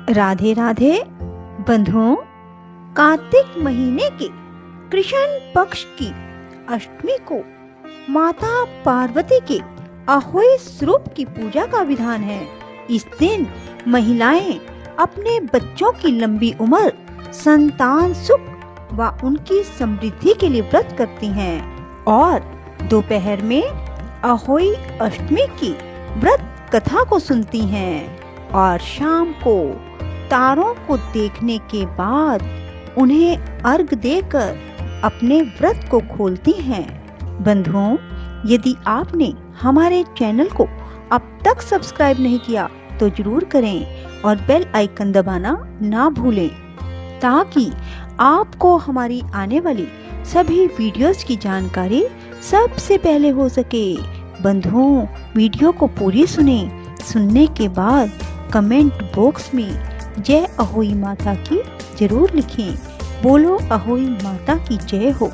राधे राधे बंधुओं। कार्तिक महीने के कृष्ण पक्ष की अष्टमी को माता पार्वती के अहोई स्वरूप की पूजा का विधान है। इस दिन महिलाएं अपने बच्चों की लंबी उम्र, संतान सुख व उनकी समृद्धि के लिए व्रत करती हैं और दोपहर में अहोई अष्टमी की व्रत कथा को सुनती हैं और शाम को तारों को देखने के बाद उन्हें अर्घ देकर अपने व्रत को खोलती हैं। बंधुओं, यदि आपने हमारे चैनल को अब तक सब्सक्राइब नहीं किया तो जरूर करें और बेल आइकन दबाना ना भूलें ताकि आपको हमारी आने वाली सभी वीडियोस की जानकारी सबसे पहले हो सके। बंधुओं, वीडियो को पूरी सुनने के बाद कमेंट बॉक्स में जय अहोई माता की जरूर लिखें। बोलो अहोई माता की जय हो।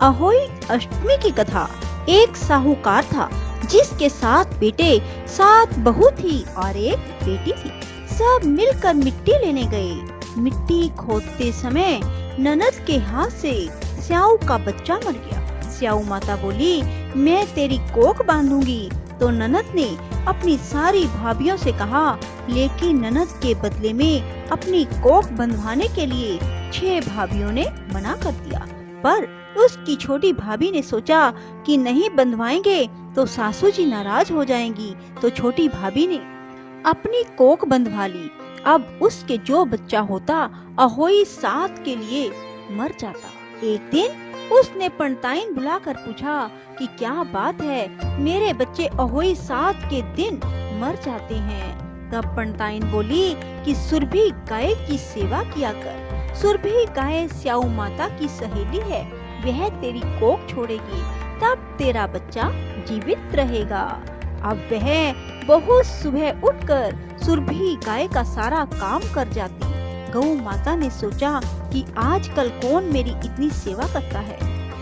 अहोई अष्टमी की कथा। एक साहूकार था जिसके 7 बेटे, 7 बहू थी और एक बेटी थी। सब मिलकर मिट्टी लेने गए। मिट्टी खोदते समय ननद के हाथ से स्याऊ का बच्चा मर गया। स्याऊ माता बोली, मैं तेरी कोख बांधूंगी। तो ननद ने अपनी सारी भाभियों से कहा, लेकिन ननद के बदले में अपनी कोख बंधवाने के लिए 6 भाभियों ने मना कर दिया। पर उसकी छोटी भाभी ने सोचा कि नहीं बंधवाएंगे तो सासू जी नाराज हो जाएंगी। तो छोटी भाभी ने अपनी कोख बंधवा ली। अब उसके जो बच्चा होता अहोई 7 के लिए मर जाता। एक दिन उसने पंडिताइन बुलाकर पूछा कि क्या बात है, मेरे बच्चे अहोई 7 के दिन मर जाते हैं। तब पंडिताइन बोली कि सुरभि गाय की सेवा किया कर। सुरभि गाय स्याऊ माता की सहेली है, वह तेरी कोख छोड़ेगी, तब तेरा बच्चा जीवित रहेगा। अब वह बहुत सुबह उठकर सुरभि गाय का सारा काम कर जाती। गौ माता ने सोचा कि आजकल कौन मेरी इतनी सेवा करता है,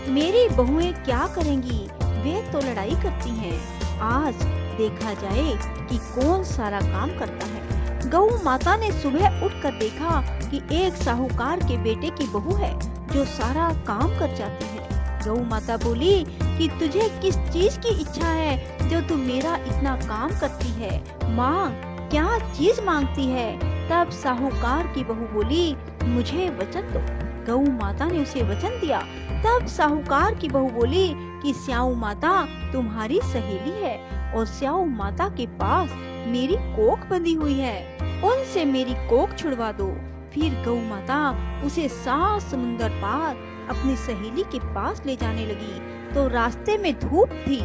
मेरी बहुएं क्या करेंगी, वे तो लड़ाई करती हैं। आज देखा जाए कि कौन सारा काम करता है। गौ माता ने सुबह उठकर देखा कि एक साहूकार के बेटे की बहू है जो सारा काम कर जाती है। गौ माता बोली कि तुझे किस चीज की इच्छा है जो तू मेरा इतना काम करती है, मांग, क्या चीज मांगती है। तब साहूकार की बहू बोली, मुझे वचन दो। गौ माता ने उसे वचन दिया। तब साहूकार की बहू बोली कि स्याऊ माता तुम्हारी सहेली है और स्याऊ माता के पास मेरी कोख बंधी हुई है, उनसे मेरी कोख छुड़वा दो। फिर गौ माता उसे 7 समुंदर पार अपनी सहेली के पास ले जाने लगी। तो रास्ते में धूप थी,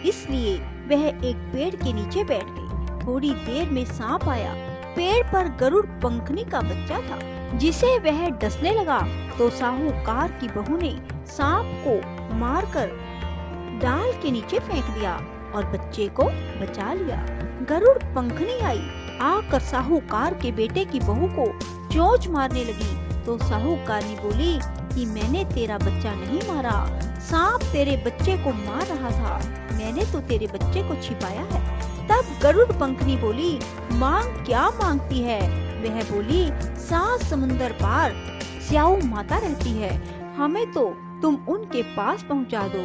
इसलिए वह एक पेड़ के नीचे बैठ गई। थोड़ी देर में सांप आया। पेड़ पर गरुड़ पंखनी का बच्चा था जिसे वह डसने लगा। तो साहूकार की बहू ने सांप को मारकर डाल के नीचे फेंक दिया और बच्चे को बचा लिया। गरुड़ पंखनी आई, आकर साहूकार के बेटे की बहू को चोंच मारने लगी। तो साहूकारनी बोली कि मैंने तेरा बच्चा नहीं मारा, सांप तेरे बच्चे को मार रहा था, मैंने तो तेरे बच्चे को छिपाया है। तब गरुड़ पंखनी बोली, मांग, क्या मांगती है। वह बोली, 7 समुंदर पार स्याऊ माता रहती है, हमें तो तुम उनके पास पहुंचा दो।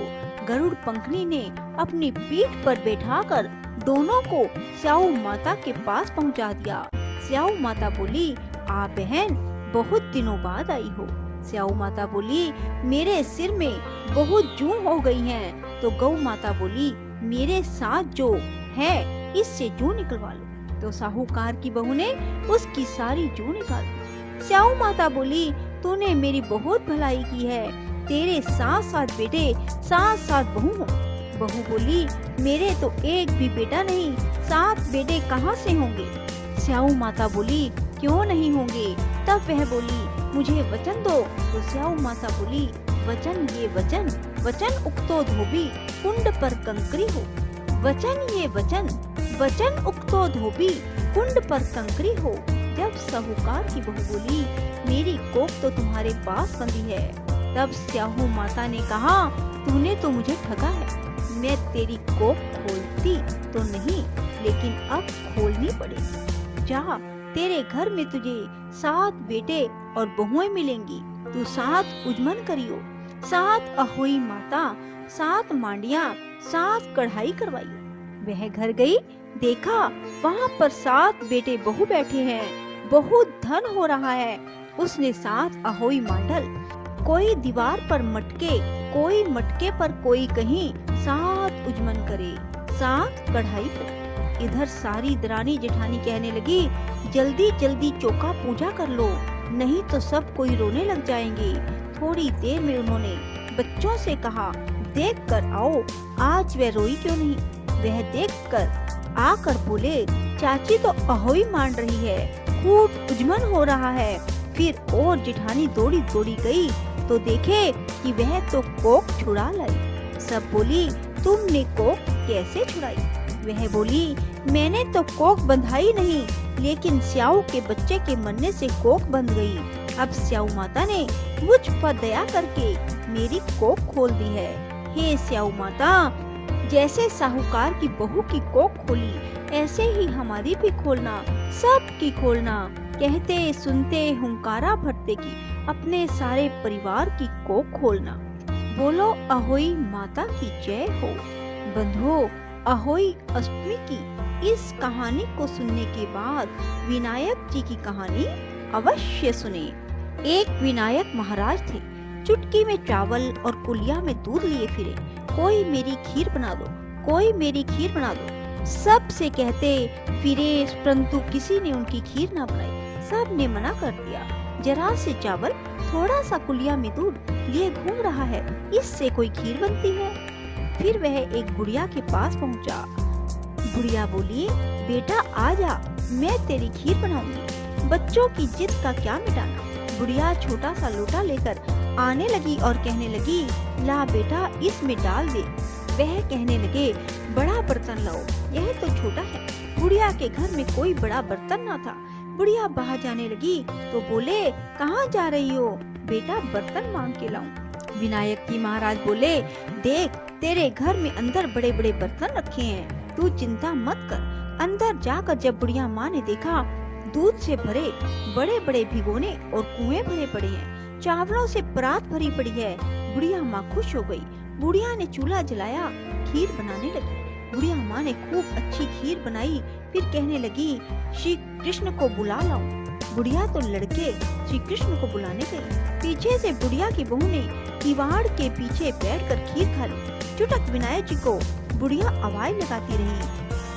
गरुड़ पंखनी ने अपनी पीठ पर बैठाकर दोनों को स्याऊ माता के पास पहुंचा दिया। स्याऊ माता बोली, आ बहन, बहुत दिनों बाद आई हो। स्याऊ माता बोली, मेरे सिर में बहुत जूं हो गई हैं। तो गौ माता बोली, मेरे साथ जो है इससे जूं निकलवा लो। तो साहूकार की बहू ने उसकी सारी जूं निकाल दी। स्याऊ माता बोली, तूने मेरी बहुत भलाई की है, तेरे 7 बेटे, 7 बहू हो। बहू बोली, मेरे तो एक भी बेटा नहीं, 7 बेटे कहाँ से होंगे। स्याऊ माता बोली, क्यों नहीं होंगे। तब वह बोली, मुझे वचन दो। तो स्याऊ माता बोली, वचन ये वचन, वचन उक्तो धोबी, कुंड पर कंकरी हो। वचन ये वचन, वचन उक्तो धोबी, कुंड पर कंकरी हो। जब साहूकार की बहू बोली, मेरी कोख तो तुम्हारे पास बंधी है। तब स्याऊ माता ने कहा, तूने तो मुझे ठगा है, मैं तेरी कोख खोलती तो नहीं, लेकिन अब खोलनी पड़ेगी। जा तेरे घर में तुझे 7 बेटे और बहुएं मिलेंगी। तू 7 उजमन करियो, 7 अहोई माता, 7 मांडिया, 7 कढ़ाई करवाइयो। वह घर गई, देखा वहाँ पर 7 बेटे बहू बैठे हैं, बहुत धन हो रहा है। उसने 7 अहोई मांडल, कोई दीवार पर मटके, कोई मटके पर, कोई कहीं 7 उजमन करे, 7 कढ़ाई करे। इधर सारी दरानी जेठानी कहने लगी, जल्दी जल्दी चौका पूजा कर लो, नहीं तो सब कोई रोने लग जाएंगे। थोड़ी देर में उन्होंने बच्चों से कहा, देख कर आओ आज वह रोई क्यों नहीं। वह देखकर आकर बोले, चाची तो अहोई मान रही है, खूब उजमन हो रहा है। फिर और जेठानी दौड़ी दौड़ी गई तो देखे कि वह तो कोक छुड़ा लाई। सब बोली, तुमने कोक कैसे छुड़ाई? वह बोली, मैंने तो कोक बंधाई नहीं, लेकिन स्याऊ के बच्चे के मरने से कोक बंध गई। अब स्याऊ माता ने मुझ पर दया करके मेरी कोक खोल दी है। हे स्याऊ माता, जैसे साहूकार की बहू की कोक खोली, ऐसे ही हमारी भी खोलना, सब की खोलना। कहते सुनते हुंकारा भरते की अपने सारे परिवार की कोक खोलना। बोलो अहोई माता की जय हो। बंधुओं, अहोई अष्टमी की इस कहानी को सुनने के बाद विनायक जी की कहानी अवश्य सुने। एक विनायक महाराज थे, चुटकी में चावल और कुलिया में दूध लिए फिरे। कोई मेरी खीर बना दो, कोई मेरी खीर बना दो, सब से कहते फिरे, परंतु किसी ने उनकी खीर ना बनाई। सब ने मना कर दिया। जरा से चावल, थोड़ा सा कुलिया में दूध लिए घूम रहा है, इससे कोई खीर बनती है? फिर वह एक बुढ़िया के पास पहुंचा। बुढ़िया बोली, बेटा आजा, मैं तेरी खीर बनाऊंगी, बच्चों की जिद का क्या मिटाना। बुढ़िया छोटा सा लोटा लेकर आने लगी और कहने लगी, ला बेटा इसमें डाल दे। वह कहने लगे, बड़ा बर्तन लाओ, यह तो छोटा है। बुढ़िया के घर में कोई बड़ा बर्तन ना था। बुढ़िया बाहर जाने लगी तो बोले, कहाँ जा रही हो? बेटा बर्तन मांग के लाऊं। विनायक जी महाराज बोले, देख तेरे घर में अंदर बड़े बड़े बर्तन रखे हैं, तू चिंता मत कर। अंदर जाकर जब बुढ़िया माँ ने देखा, दूध से भरे बड़े बड़े भिगोने और कुएं भरे पड़े हैं, चावलों से परात भरी पड़ी है। बुढ़िया माँ खुश हो गई। बुढ़िया ने चूल्हा जलाया, खीर बनाने लगी। बुढ़िया माँ ने खूब अच्छी खीर बनाई। फिर कहने लगी, श्री कृष्ण को बुला लाओ। बुढ़िया तो लड़के श्री कृष्ण को बुलाने गई। पीछे से बुढ़िया की बहू ने किवाड़ के पीछे बैठकर खीर खा ली। चुटक विनायक जी को बुढ़िया आवाज लगाती रही।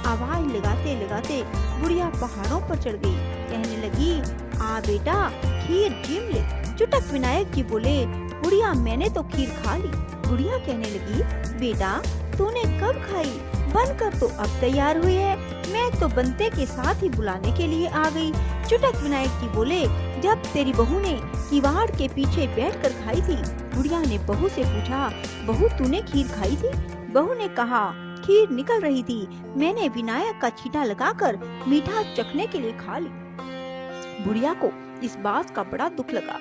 आवाज लगाते लगाते बुढ़िया पहाड़ों पर चढ़ गई। कहने लगी, आ बेटा खीर झीम ले। चुटक विनायक जी बोले, बुढ़िया मैंने तो खीर खा ली। बुढ़िया कहने लगी, बेटा तूने कब खाई? बनकर तो अब तैयार हुई है, मैं तो बनते के साथ ही बुलाने के लिए आ गई। चुटक विनायक जी बोले, जब तेरी बहू ने किवाड़ के पीछे बैठकर खाई थी। बुढ़िया ने बहू से पूछा, बहू तूने खीर खाई थी? बहू ने कहा, खीर निकल रही थी, मैंने विनायक का छींटा लगाकर मीठा चखने के लिए खा ली। बुढ़िया को इस बात का बड़ा दुख लगा।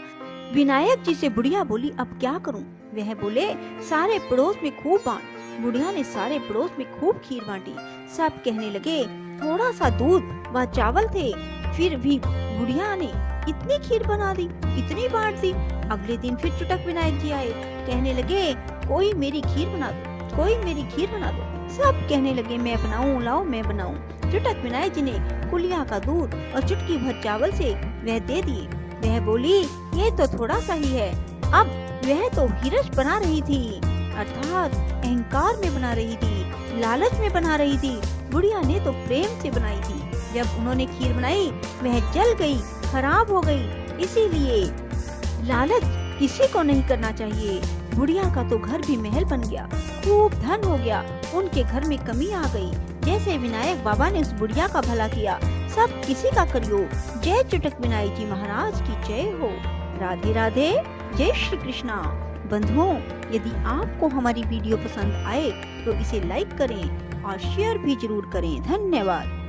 विनायक जी से बुढ़िया बोली, अब क्या करूं? वह बोले, सारे पड़ोस में खूब बांट। बुढ़िया ने सारे पड़ोस में खूब खीर बांटी। सब कहने लगे, थोड़ा सा दूध व चावल थे, फिर भी बुढ़िया ने इतनी खीर बना दी, इतनी बांट दी। अगले दिन फिर चुटक विनायक जी आए। कहने लगे, कोई मेरी खीर बना दो, कोई मेरी खीर बना दो। सब कहने लगे, मैं बनाऊं, लाओ मैं बनाऊं। चुटक विनायक जी ने कुलिया का दूध और चुटकी भर चावल से वह दे दिए। वह बोली, ये तो थोड़ा सा ही है। अब वह तो हिरच बना रही थी, अर्थात अहंकार में बना रही थी, लालच में बना रही थी। बुढ़िया ने तो प्रेम से बनाई थी। जब उन्होंने खीर बनाई, वह जल गई, खराब हो गई। इसीलिए लालच किसी को नहीं करना चाहिए। बुढ़िया का तो घर भी महल बन गया, खूब धन हो गया। उनके घर में कमी आ गई। जैसे विनायक बाबा ने उस बुढ़िया का भला किया, सब किसी का करियो। जय चुटक विनायक जी महाराज की जय हो। राधे राधे, जय श्री कृष्णा। बंधुओं, यदि आपको हमारी वीडियो पसंद आए तो इसे लाइक करें और शेयर भी जरूर करें। धन्यवाद।